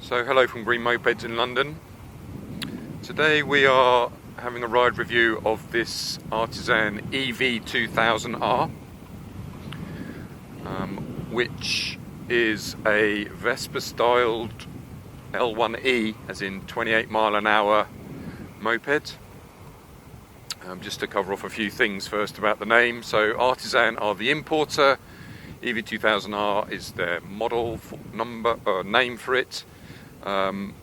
So hello from Green Mopeds in London. Today we are having a ride review of this Artisan EV2000R, which is a Vespa styled L1E, as in 28 mile an hour moped. Just to cover off a few things first about the name. So Artisan are the importer, EV2000R is their model name for it. Having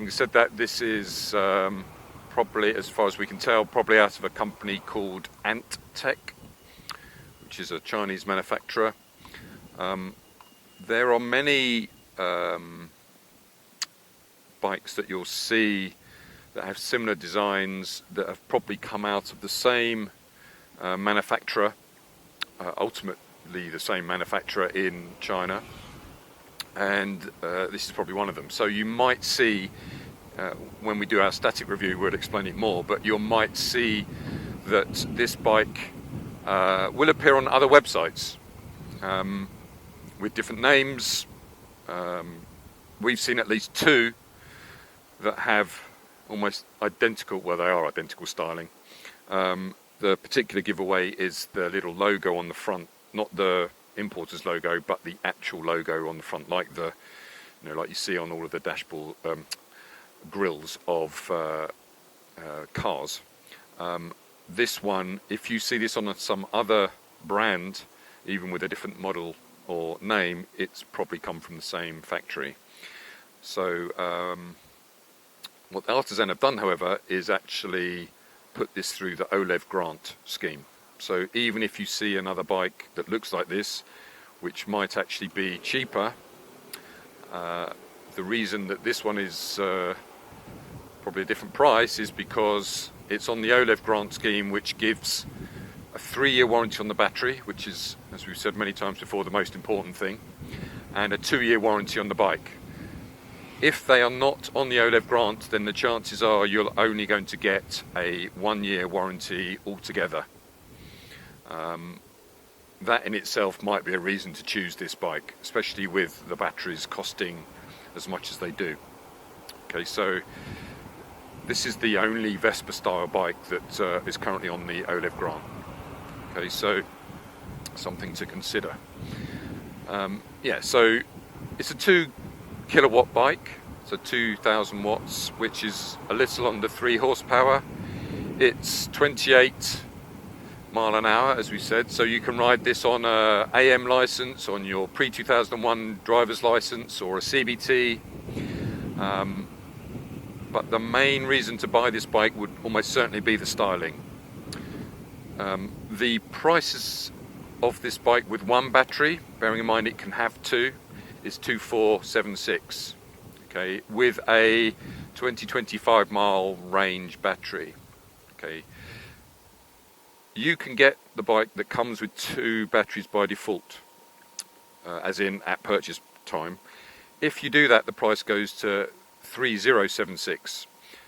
said that, this is probably, as far as we can tell, probably out of a company called AntTech, which is a Chinese manufacturer. There are many bikes that you'll see that have similar designs that have probably come out of the same manufacturer, ultimately the same manufacturer in China. And this is probably one of them. So you might see, when we do our static review, we'll explain it more, but you might see that this bike will appear on other websites with different names. We've seen at least two that have almost identical, well, they are identical styling. The particular giveaway is the little logo on the front, not the importer's logo, but the actual logo on the front, like like you see on all of the dashboard grills of cars. This one, if you see this on some other brand, even with a different model or name, it's probably come from the same factory. So what Artisan have done, however, is actually put this through the OLEV grant scheme. So even if you see another bike that looks like this, which might actually be cheaper, the reason that this one is probably a different price is because it's on the OLEV grant scheme, which gives a 3-year warranty on the battery, which is, as we've said many times before, the most important thing, and a 2-year warranty on the bike. If they are not on the OLEV grant, then the chances are you're only going to get a 1-year warranty altogether. That in itself might be a reason to choose this bike, especially with the batteries costing as much as they do. Okay, so this is the only Vespa style bike that is currently on the OLEV grant. Okay, so something to consider. So it's a 2 kilowatt bike, so 2000 watts, which is a little under 3 horsepower. It's 28 mile an hour, as we said, so you can ride this on a AM license, on your pre-2001 driver's license, or a CBT. But the main reason to buy this bike would almost certainly be the styling. The prices of this bike with one battery, bearing in mind it can have two, is 2476. Okay, with a 20-25 mile range battery. Okay. You can get the bike that comes with 2 batteries by default, as in at purchase time. If you do that, the price goes to 3076.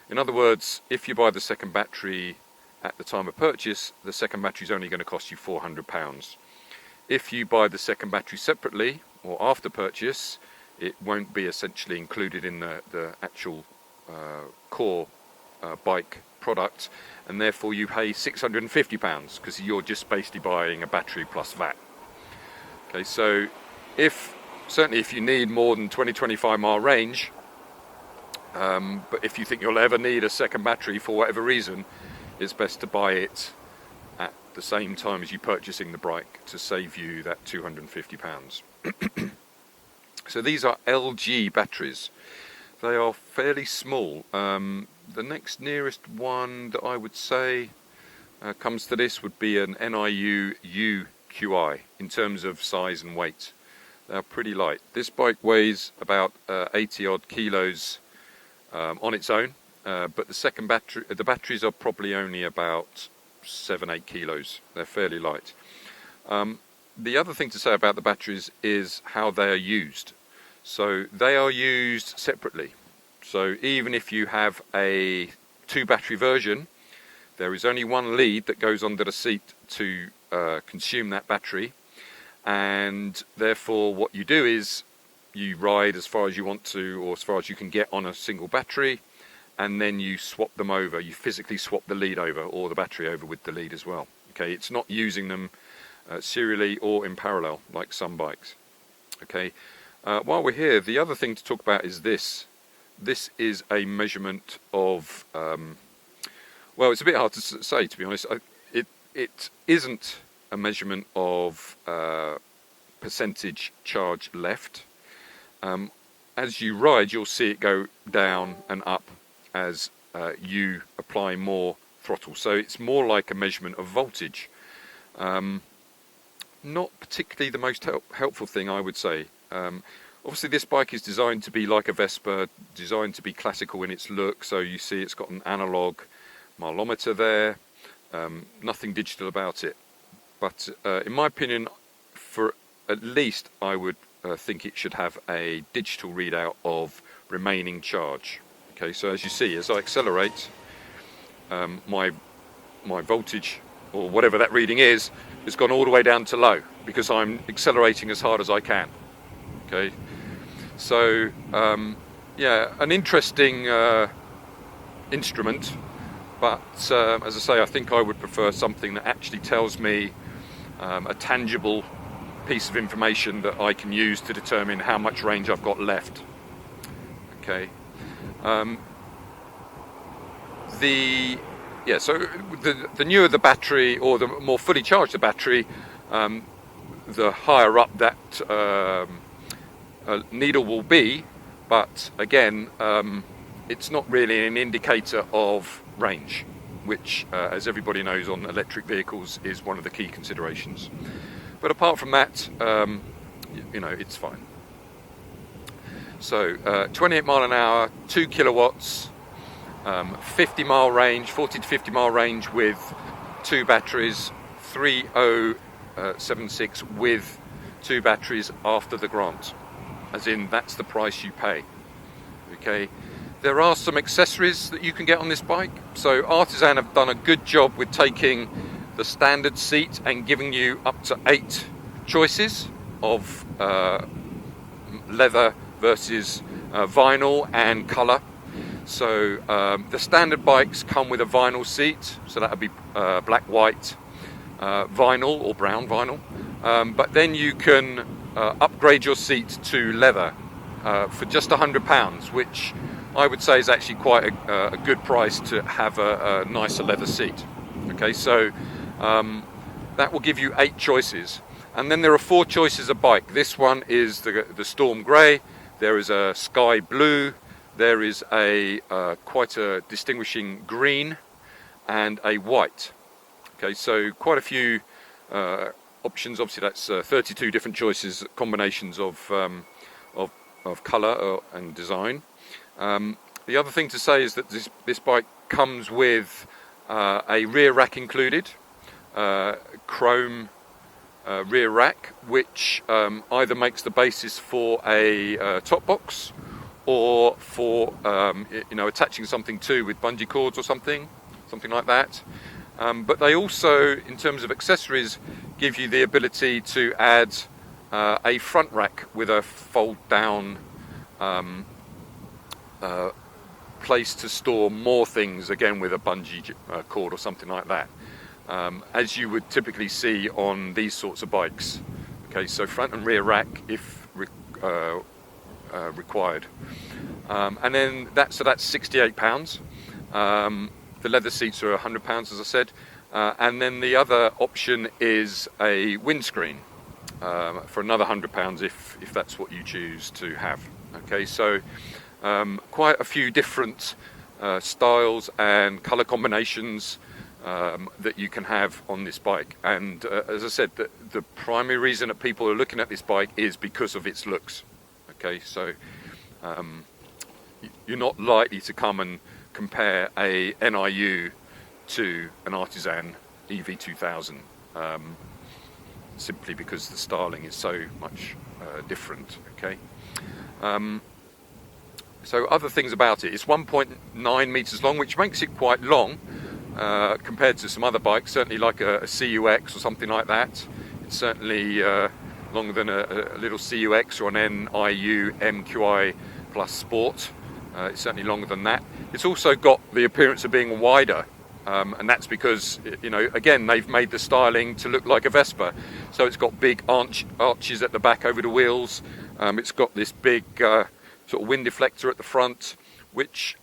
In other words, if you buy the second battery at the time of purchase, the second battery is only going to cost you £400. If you buy the second battery separately or after purchase, it won't be essentially included in the actual core bike product, and therefore you pay £650 because you're just basically buying a battery plus VAT. Okay, so certainly if you need more than 20-25 mile range, but if you think you'll ever need a second battery for whatever reason, it's best to buy it at the same time as you purchasing the bike to save you that £250. So these are LG batteries. They are fairly small. The next nearest one that I would say comes to this would be an NIU UQI in terms of size and weight. They're pretty light. This bike weighs about 80 odd kilos on its own, but the batteries are probably only about 7-8 kilos. They're fairly light. The other thing to say about the batteries is how they are used. So they are used separately. So even if you have a 2 battery version, there is only one lead that goes under the seat to consume that battery, and therefore what you do is you ride as far as you want to, or as far as you can get on a single battery, and then you swap them over. You physically swap the lead over, or the battery over with the lead as well. Okay, it's not using them serially or in parallel like some bikes. Okay, while we're here, the other thing to talk about is this. This is a measurement of, well, it's a bit hard to say, to be honest. It isn't a measurement of percentage charge left. As you ride, you'll see it go down and up as you apply more throttle. So it's more like a measurement of voltage. Not particularly the most helpful thing, I would say. Obviously this bike is designed to be like a Vespa, designed to be classical in its look. So you see it's got an analog mileometer there, nothing digital about it. But in my opinion, for at least I would think it should have a digital readout of remaining charge. Okay, so as you see, as I accelerate, my voltage, or whatever that reading is, has gone all the way down to low because I'm accelerating as hard as I can. Okay, so yeah, an interesting instrument, but as I say, I think I would prefer something that actually tells me a tangible piece of information that I can use to determine how much range I've got left. Okay. So the newer the battery, or the more fully charged the battery, the higher up that needle will be. But again, it's not really an indicator of range, which, as everybody knows, on electric vehicles is one of the key considerations. But apart from that, you know, it's fine. So 28 mile an hour, 2 kilowatts, 40 to 50 mile range with 2 batteries, 3076 with 2 batteries after the grant, as in that's the price you pay. Okay, there are some accessories that you can get on this bike. So Artisan have done a good job with taking the standard seat and giving you up to 8 choices of leather versus vinyl and colour. So the standard bikes come with a vinyl seat, so that would be black, white, vinyl or brown vinyl. But then you can upgrade your seat to leather for just £100, which I would say is actually quite a good price to have a nicer leather seat. Okay, so that will give you 8 choices. And then there are 4 choices of bike. This one is the Storm Grey. There is a Sky Blue. There is a quite a distinguishing green and a white. Okay, so quite a few options. Obviously, that's 32 different choices, combinations of colour and design. The other thing to say is that this bike comes with a rear rack included, chrome rear rack, which either makes the basis for a top box, or for you know, attaching something to with bungee cords or something like that. But they also, in terms of accessories, give you the ability to add a front rack with a fold down place to store more things, again with a bungee cord or something like that, as you would typically see on these sorts of bikes. Okay, so front and rear rack if required. And then that's £68. The leather seats are £100, as I said. And then the other option is a windscreen for another £100 if that's what you choose to have. Okay, so quite a few different styles and colour combinations that you can have on this bike. And as I said, the primary reason that people are looking at this bike is because of its looks. Okay, so you're not likely to come and compare a NIU to an Artisan EV2000 simply because the styling is so much different. Okay. So other things about it, it's 1.9 meters long, which makes it quite long compared to some other bikes, certainly like a CUX or something like that. It's certainly longer than a little CUX or an NIU MQI Plus Sport. It's certainly longer than that. It's also got the appearance of being wider, and that's because, you know, again, they've made the styling to look like a Vespa. So it's got big arches at the back over the wheels. It's got this big sort of wind deflector at the front, which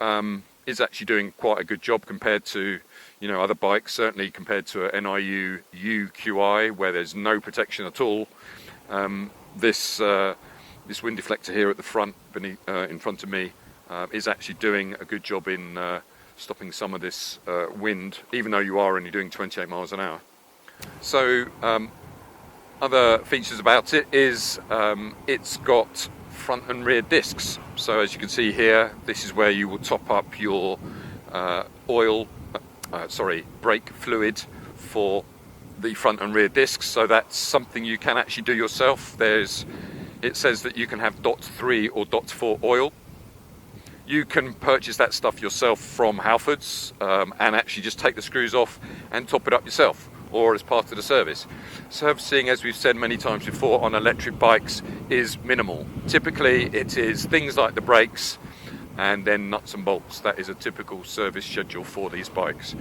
is actually doing quite a good job compared to, you know, other bikes, certainly compared to a NIU UQI where there's no protection at all. This wind deflector here at the front, in front of me, is actually doing a good job in stopping some of this wind, even though you are only doing 28 miles an hour. So other features about it is it's got front and rear discs. So as you can see here, this is where you will top up your brake fluid for the front and rear discs. So that's something you can actually do yourself. It says that you can have DOT3 or DOT4 oil. You can purchase that stuff yourself from Halfords and actually just take the screws off and top it up yourself, or as part of the service. Servicing, as we've said many times before, on electric bikes is minimal. Typically it is things like the brakes and then nuts and bolts. That is a typical service schedule for these bikes.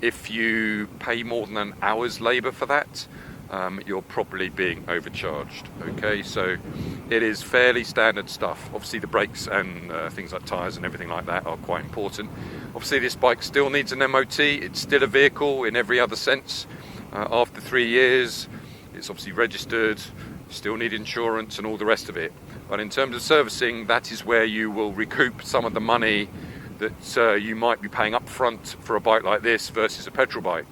If you pay more than an hour's labour for that, you're probably being overcharged. Okay, so it is fairly standard stuff. Obviously the brakes and things like tyres and everything like that are quite important. Obviously this bike still needs an MOT. It's still a vehicle in every other sense. After 3 years, it's obviously registered, still need insurance and all the rest of it. But in terms of servicing, that is where you will recoup some of the money that you might be paying up front for a bike like this versus a petrol bike.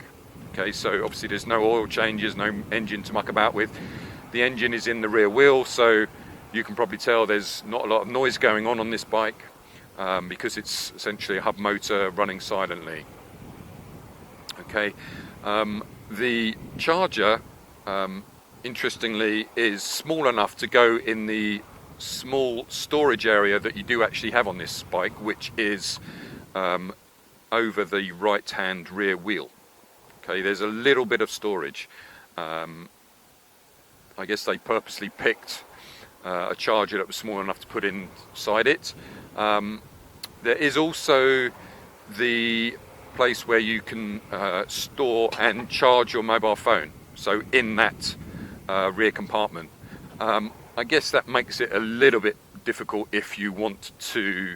Okay, so obviously there's no oil changes, no engine to muck about with. The engine is in the rear wheel, so you can probably tell there's not a lot of noise going on this bike because it's essentially a hub motor running silently. Okay, the charger, interestingly, is small enough to go in the small storage area that you do actually have on this bike, which is over the right-hand rear wheel. Okay, there's a little bit of storage. I guess they purposely picked a charger that was small enough to put inside it. There is also the place where you can store and charge your mobile phone, so in that rear compartment. I guess that makes it a little bit difficult if you want to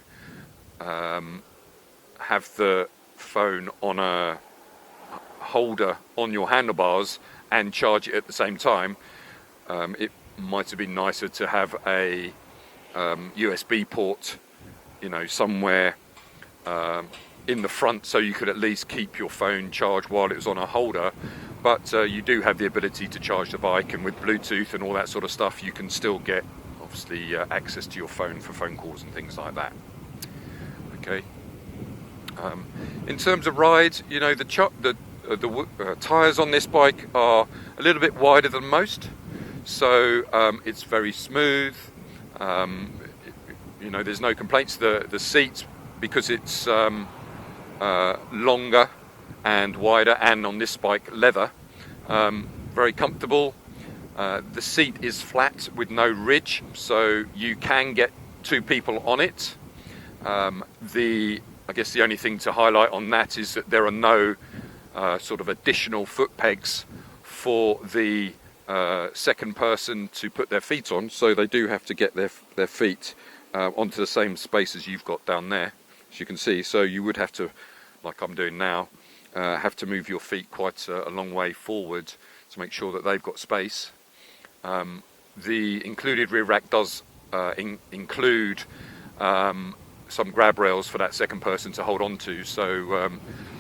have the phone on a holder on your handlebars and charge it at the same time. It might have been nicer to have a USB port, you know, somewhere in the front, so you could at least keep your phone charged while it was on a holder. But you do have the ability to charge the bike, and with Bluetooth and all that sort of stuff, you can still get obviously access to your phone for phone calls and things like that. Okay. In terms of ride, you know, the tyres on this bike are a little bit wider than most, so it's very smooth. You know, there's no complaints. The seat, because it's longer and wider, and on this bike leather, very comfortable. The seat is flat with no ridge, so you can get two people on it. I guess the only thing to highlight on that is that there are no sort of additional foot pegs for the second person to put their feet on, so they do have to get their feet onto the same space as you've got down there, as you can see. So you would have to, like I'm doing now, have to move your feet quite a long way forward to make sure that they've got space. The included rear rack does include some grab rails for that second person to hold on to, so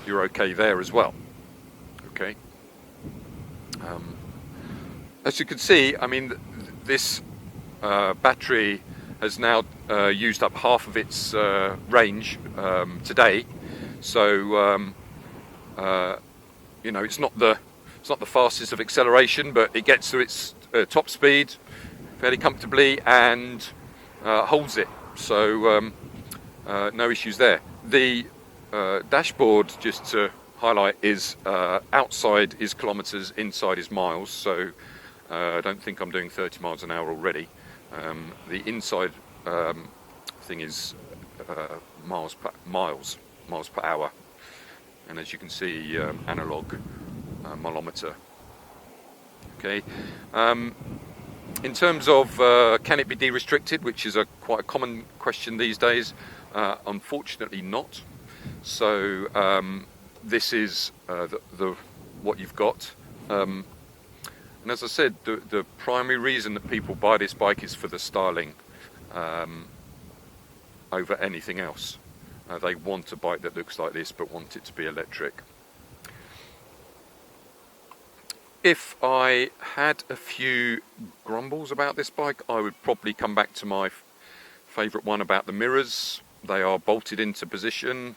you're okay there as well. Okay. As you can see, I mean, this battery has now used up half of its range today, so you know, it's not the fastest of acceleration, but it gets to its top speed fairly comfortably and holds it, so no issues there. The dashboard, just to highlight, is outside is kilometres, inside is miles, so I don't think I'm doing 30 miles an hour already. The inside thing is miles per hour, and as you can see, analog mileometer. Okay. In terms of can it be de-restricted, which is quite a common question these days, unfortunately not. So this is what you've got. And as I said, the primary reason that people buy this bike is for the styling over anything else. They want a bike that looks like this but want it to be electric. If I had a few grumbles about this bike, I would probably come back to my favourite one about the mirrors. They are bolted into position.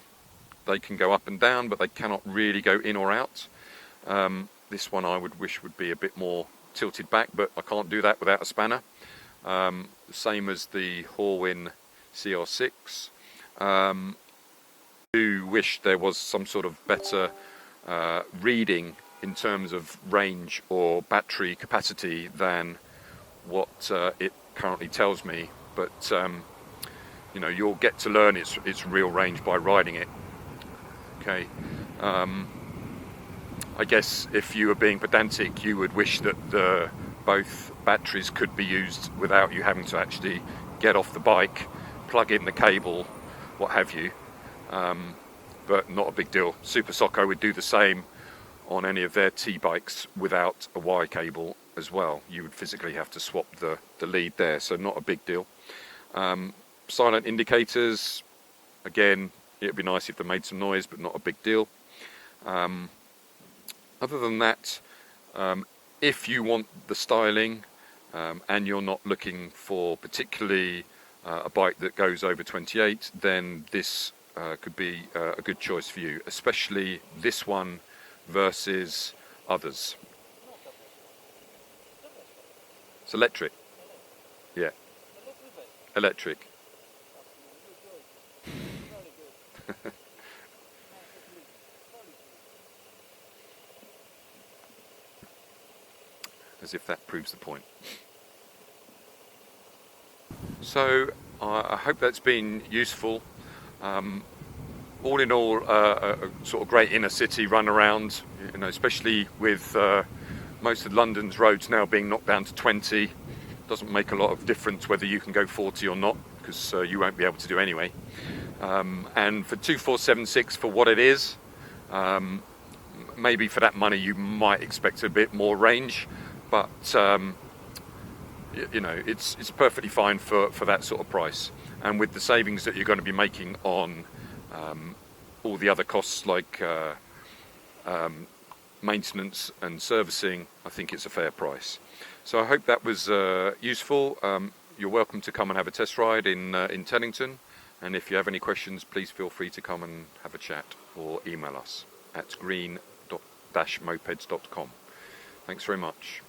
They can go up and down, but they cannot really go in or out. This one I would wish would be a bit more tilted back, but I can't do that without a spanner. Same as the Horwin CR6. I do wish there was some sort of better reading in terms of range or battery capacity than what it currently tells me, but you know, you'll get to learn its real range by riding it. Okay. I guess if you were being pedantic, you would wish that both batteries could be used without you having to actually get off the bike, plug in the cable, what have you, but not a big deal. Super Socko would do the same on any of their T-bikes without a Y cable as well. You would physically have to swap the lead there, so not a big deal. Silent indicators, again, it would be nice if they made some noise, but not a big deal. Other than that, if you want the styling and you're not looking for particularly a bike that goes over 28, then this could be a good choice for you, especially this one versus others. It's electric. Yeah. Electric. As if that proves the point. So I hope that's been useful. All in all, a sort of great inner city run around, you know, especially with most of London's roads now being knocked down to 20. Doesn't make a lot of difference whether you can go 40 or not, because you won't be able to do anyway. And for 2476, for what it is, maybe for that money you might expect a bit more range, but you know, it's perfectly fine for that sort of price. And with the savings that you're going to be making on all the other costs like maintenance and servicing, I think it's a fair price. So I hope that was useful. You're welcome to come and have a test ride in Teddington, and if you have any questions, please feel free to come and have a chat or email us at green-mopeds.com. Thanks very much.